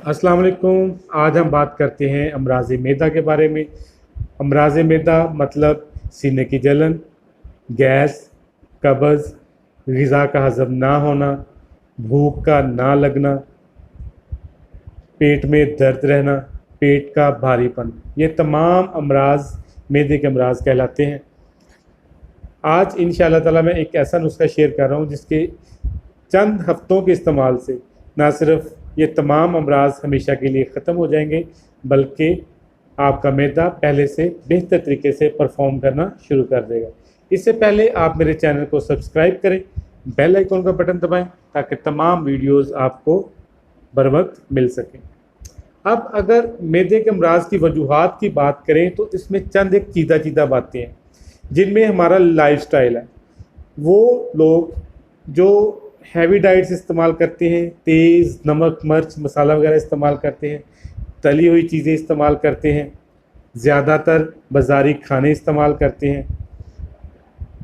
अस्सलाम वालेकुम। आज हम बात करते हैं अमराज़ मैदा के बारे में। अमराज़ मैदा मतलब सीने की जलन, गैस, कब्ज़, ग़िज़ा का हज़म ना होना, भूख का ना लगना, पेट में दर्द रहना, पेट का भारीपन, ये तमाम अमराज़ मैदे के अमराज़ कहलाते हैं। आज इंशाअल्लाह ताला मैं एक ऐसा नुस्खा शेयर कर रहा हूँ जिसके चंद हफ्तों के इस्तेमाल से ना सिर्फ ये तमाम अमराज हमेशा के लिए ख़त्म हो जाएंगे, बल्कि आपका मैदा पहले से बेहतर तरीके से परफॉर्म करना शुरू कर देगा। इससे पहले आप मेरे चैनल को सब्सक्राइब करें, बेल आइकन का बटन दबाएं ताकि तमाम वीडियोस आपको बर वक्त मिल सकें। अब अगर मैदे के अमराज की वजूहात की बात करें तो इसमें चंद एक चीदा बातें हैं जिनमें हमारा लाइफस्टाइल है। वो लोग जो हैवी डाइट्स इस्तेमाल करते हैं, तेज़ नमक मिर्च मसाला वगैरह इस्तेमाल करते हैं, तली हुई चीज़ें इस्तेमाल करते हैं, ज़्यादातर बाज़ारी खाने इस्तेमाल करते हैं,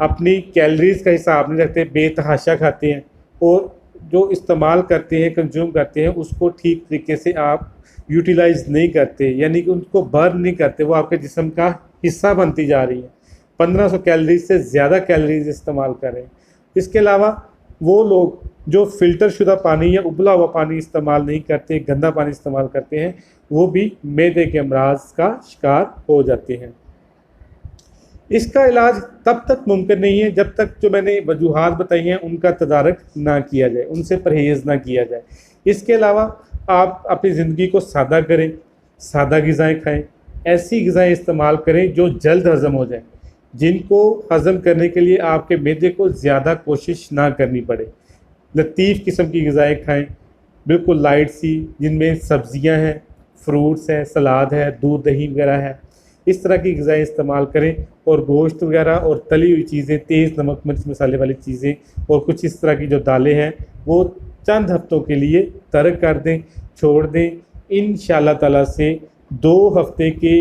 अपनी कैलोरीज़ का हिसाब नहीं रखते, बेतहाशा खाते हैं और जो इस्तेमाल करते हैं, कंज्यूम करते हैं, उसको ठीक तरीके से आप यूटिलाइज़ नहीं करते, यानी कि उनको बर्न नहीं करते, वो आपके जिस्म का हिस्सा बनती जा रही है। 1500 कैलोरीज से ज़्यादा कैलोरीज इस्तेमाल कर रहे हैं। इसके अलावा वो लोग जो फ़िल्टर शुदा पानी या उबला हुआ पानी इस्तेमाल नहीं करते, गंदा पानी इस्तेमाल करते हैं, वो भी मैदे के अमराज का शिकार हो जाते हैं। इसका इलाज तब तक मुमकिन नहीं है जब तक जो मैंने वजूहात बताई हैं उनका तदारक ना किया जाए, उनसे परहेज़ ना किया जाए। इसके अलावा आप अपनी ज़िंदगी को सादा करें, सादा ग़िज़ाएँ खाएँ, ऐसी ग़िज़ाएँ इस्तेमाल करें जो जल्द हज़म हो जाएँ, जिनको हज़म करने के लिए आपके मैदे को ज़्यादा कोशिश ना करनी पड़े। लतीफ़ किस्म की ग़िज़ाएँ खाएँ, बिल्कुल लाइट सी, जिनमें सब्ज़ियाँ हैं, फ्रूट्स हैं, सलाद है, दूध दही वगैरह है। इस तरह की ग़िज़ाएँ इस्तेमाल करें और गोश्त वगैरह और तली हुई चीज़ें, तेज़ नमक मिर्च मसाले वाली चीज़ें और कुछ इस तरह की जो दालें हैं वो चंद हफ्तों के लिए तर्क कर दें, छोड़ दें। इंशाअल्लाह ताला से 2 हफ्ते के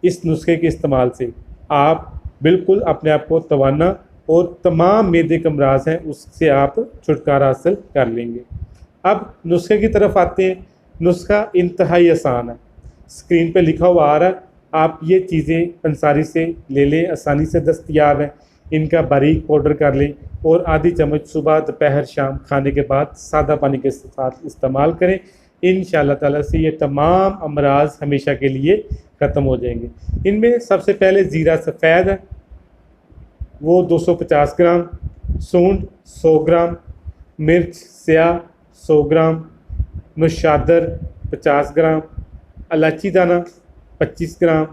इस नुस्खे के इस्तेमाल से आप बिल्कुल अपने आप को तवाना और तमाम मैदे के अमराज हैं उससे आप छुटकारा हासिल कर लेंगे। अब नुस्खे की तरफ आते हैं। नुस्खा इंतहाई आसान है, स्क्रीन पे लिखा हुआ आ रहा है, आप ये चीज़ें पंसारी से ले लें, आसानी से दस्तयाब हैं। इनका बारीक पाउडर कर लें और आधी चम्मच सुबह दोपहर शाम खाने के बाद सादा पानी के साथ इस्तेमाल करें। इंशाअल्लाह ताला से ये तमाम अमराज हमेशा के लिए ख़त्म हो जाएंगे। इनमें सबसे पहले ज़ीरा सफ़ेद है, वो 250 ग्राम, सूंड 100 ग्राम, मिर्च स्याह 100 ग्राम, नौशादर 50 ग्राम, इलायची दाना 25 ग्राम,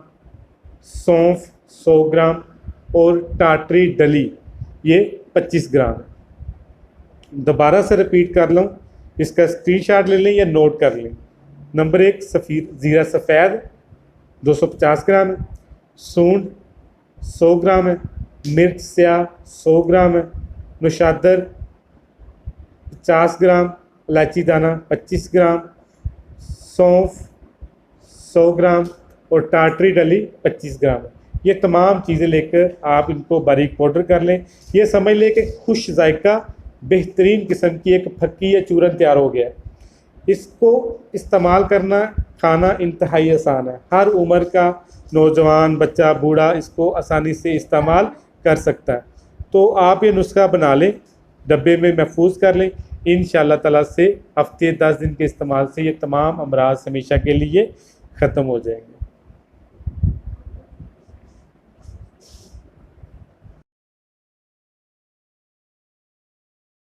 सौंफ 100 ग्राम और टाटरी डली ये 25 ग्राम है। दोबारा से रिपीट कर लूँ, इसका स्क्रीनशॉट ले लें या नोट कर लें। नंबर 1 ज़ीरा सफ़ेद 250 ग्राम है, सूंड 100 ग्राम है, मिर्च स्याह 100 ग्राम है, नौशादर 50 ग्राम, इलायची दाना 25 ग्राम, सौंफ 100 ग्राम और टाटरी डली 25 ग्राम है। ये तमाम चीज़ें लेकर आप इनको बारीक पाउडर कर लें। ये समझ लें कि खुश जायका बेहतरीन किस्म की एक फक्की या चूरन तैयार हो गया है। इसको इस्तेमाल करना, खाना इंतहाई आसान है। हर उम्र का नौजवान, बच्चा, बूढ़ा इसको आसानी से इस्तेमाल कर सकता है। तो आप ये नुस्खा बना लें, डब्बे में महफूज कर लें। इंशाअल्लाह ताला से हफ्ते 10 दिन के इस्तेमाल से ये तमाम अमराज हमेशा के लिए ख़त्म हो जाएंगे।